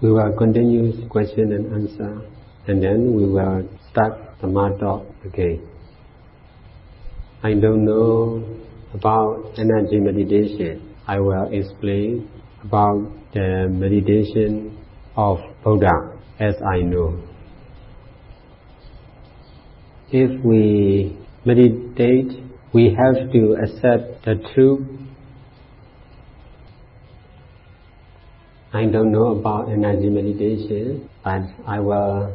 We will continue question and answer, and then we will start Dhamma talk again. I don't know about energy meditation. I will explain about the meditation of Buddha as I know. If we meditate, we have to accept the truth. I don't know about energy meditation, but I will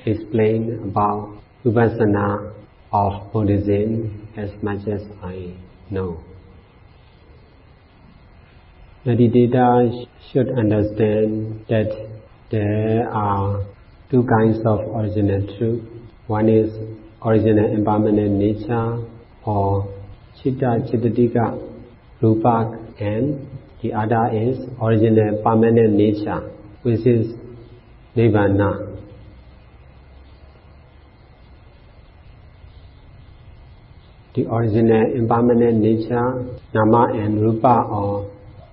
explain about Vipassana of Buddhism as much as I know. Meditators should understand that there are two kinds of original truth. One is original impermanent nature or Chitta Chittatika Rupa, and the other is original permanent nature, which is Nibbana. The original impermanent nature, Nama and Rupa, or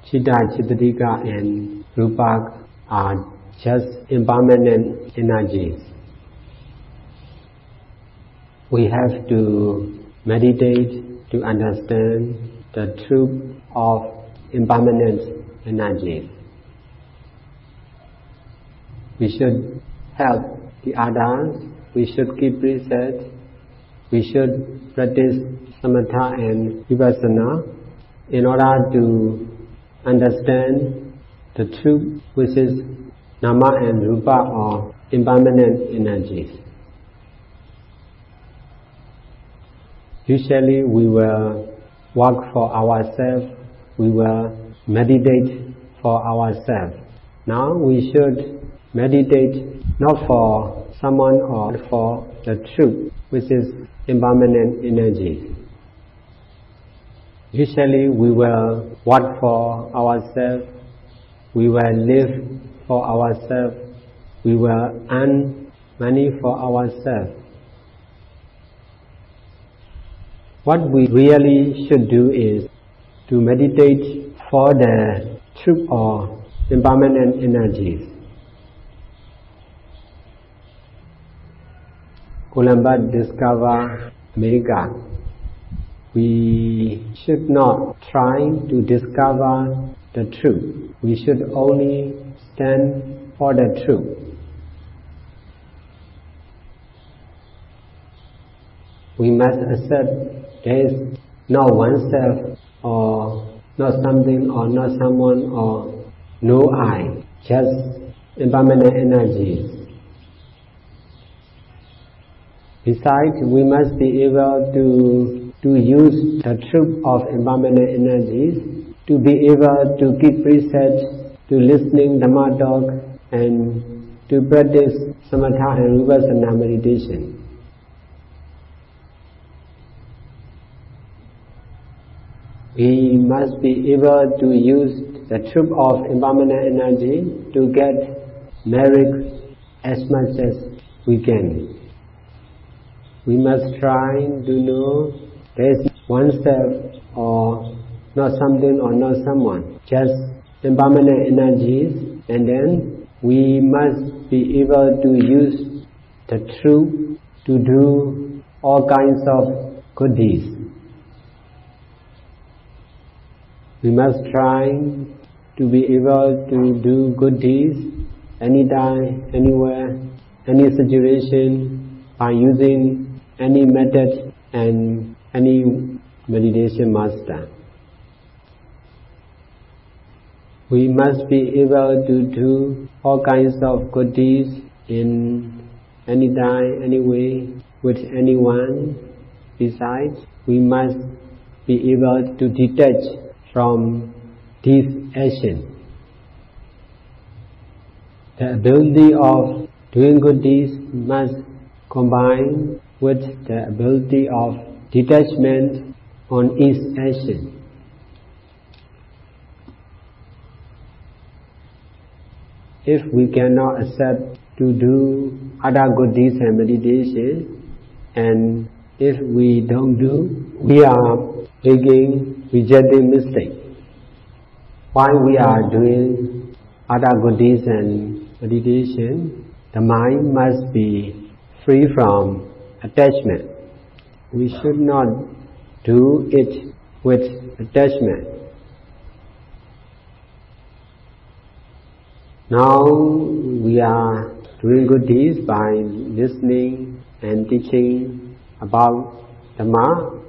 Chitta Chittatika and Rupa, are just impermanent energies. We have to meditate to understand the truth of impermanent energies. We should help the others, we should keep precepts, we should practice samatha and vipassana in order to understand the truth, which is nama and rupa, or impermanent energies. Usually we will work for ourselves, we will meditate for ourselves. Now we should meditate not for someone or for the truth, which is impermanent energy. Usually we will work for ourselves, we will live for ourselves, we will earn money for ourselves. What we really should do is to meditate for the truth or impermanent energies. Columbus discovered America. We should not try to discover the truth. We should only stand for the truth. We must accept there is not oneself, or not something, or not someone, or no I, just impermanent energies. Besides, we must be able to use the truth of impermanent energies, to be able to keep precepts, to listening Dhamma talk, and to practice samatha and vipassana meditation. We must be able to use the truth of impermanent energy to get merit as much as we can. We must try to know there is oneself, or not something, or not someone, just impermanent energies, and then we must be able to use the truth to do all kinds of good deeds. We must try to be able to do good deeds anytime, anywhere, any situation, by using any method and any meditation master. We must be able to do all kinds of good deeds in any time, any way, with anyone. Besides, we must be able to detach from these actions. The ability of doing good deeds must combine with the ability of detachment on each action. If we cannot accept to do other good deeds and meditation, and if we don't do, we are rejecting mistake. Why we are doing other good deeds and meditation, the mind must be free from attachment. We should not do it with attachment. Now we are doing good deeds by listening and teaching about Dhamma.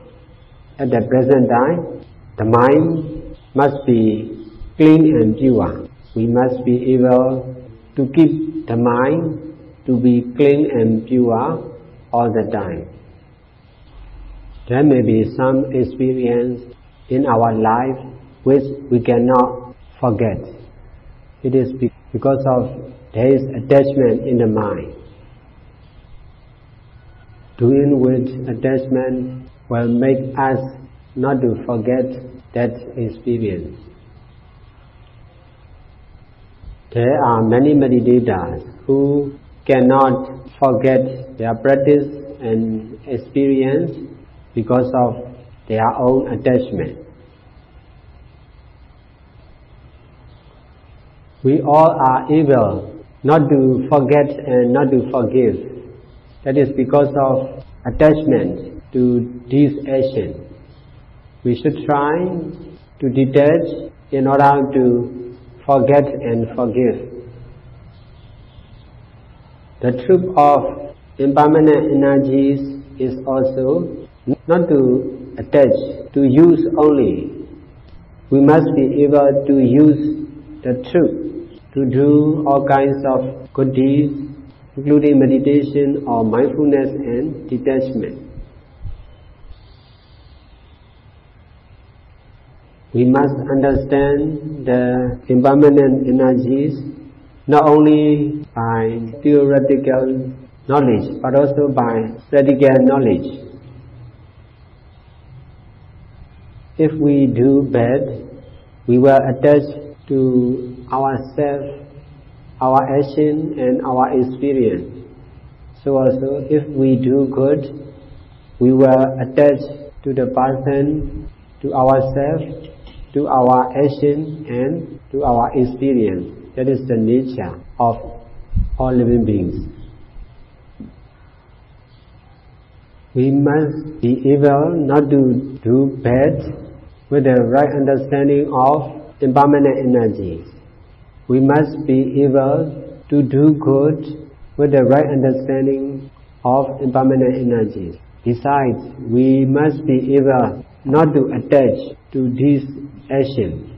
At the present time, the mind must be clean and pure. We must be able to keep the mind to be clean and pure all the time. There may be some experience in our life which we cannot forget. It is because of there is attachment in the mind. Doing with attachment will make us not to forget that experience. There are many meditators who cannot forget their practice and experience because of their own attachment. We all are able not to forget and not to forgive. That is because of attachment to these actions. We should try to detach in order to forget and forgive. The truth of impermanent energies is also not to attach, to use only. We must be able to use the truth to do all kinds of good deeds, including meditation or mindfulness and detachment. We must understand the impermanent energies not only by theoretical knowledge but also by practical knowledge. If we do bad, we will attach to ourselves, our action and our experience. So also if we do good, we will attach to the person, to ourselves, to our action and to our experience. That is the nature of all living beings. We must be able not to do bad with the right understanding of impermanent energies. We must be able to do good with the right understanding of impermanent energies. Besides, we must be able not to attach to these actions.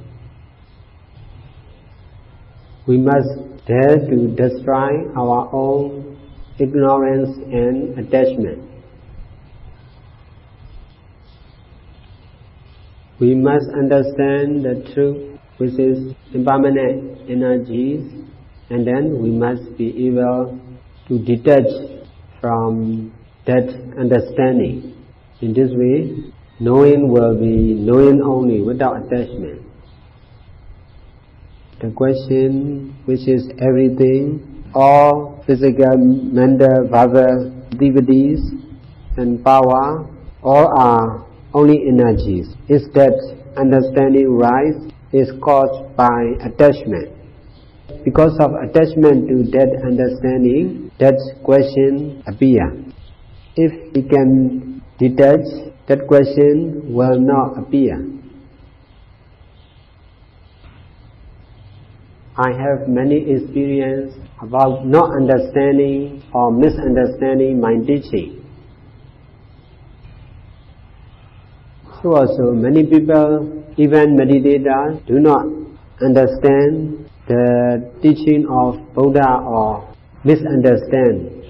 We must dare to destroy our own ignorance and attachment. We must understand the truth, which is impermanent energies, and then we must be able to detach from that understanding. In this way, knowing will be knowing only without attachment. The question, which is everything, all physical, mental, verbal activities and power, all are only energies. Is that understanding right? Is caused by attachment. Because of attachment to that understanding, that question appears. If we can detach, that question will not appear. I have many experience about not understanding or misunderstanding my teaching. So also many people, even meditators, do not understand the teaching of Buddha or misunderstand.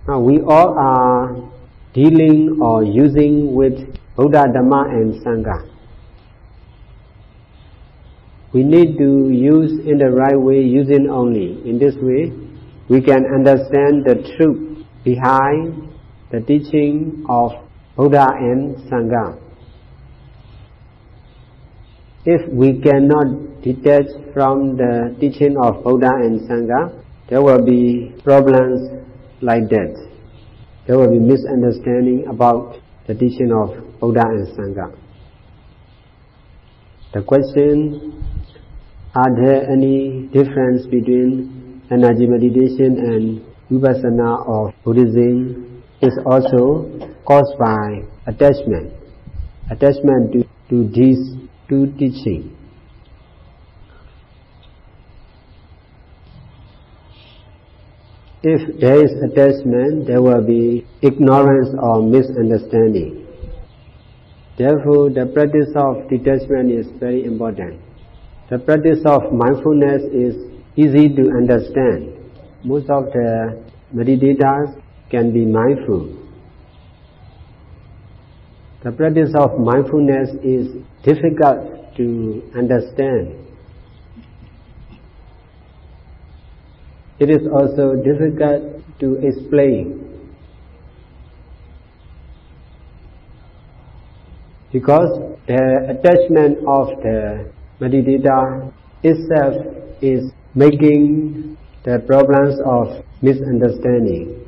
Now we all are dealing or using with Buddha, Dhamma and Sangha. We need to use in the right way, using only. In this way, we can understand the truth behind the teaching of Buddha and Sangha. If we cannot detach from the teaching of Buddha and Sangha, there will be problems like that. There will be misunderstanding about the teaching of Buddha and Sangha. The question, Are there any difference between energy meditation and Vipassana of Buddhism? Is also caused by attachment to these two teachings. If there is attachment, there will be ignorance or misunderstanding. Therefore, the practice of detachment is very important. The practice of mindfulness is easy to understand. Most of the meditators can be mindful. The practice of mindfulness is difficult to understand. It is also difficult to explain, because the attachment of the meditator itself is making the problems of misunderstanding.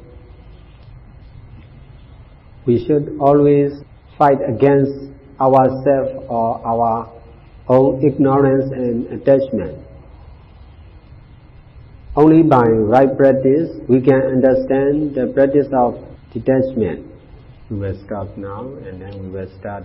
We should always fight against ourselves or our own ignorance and attachment. Only by right practice we can understand the practice of detachment. We will stop now and then we will start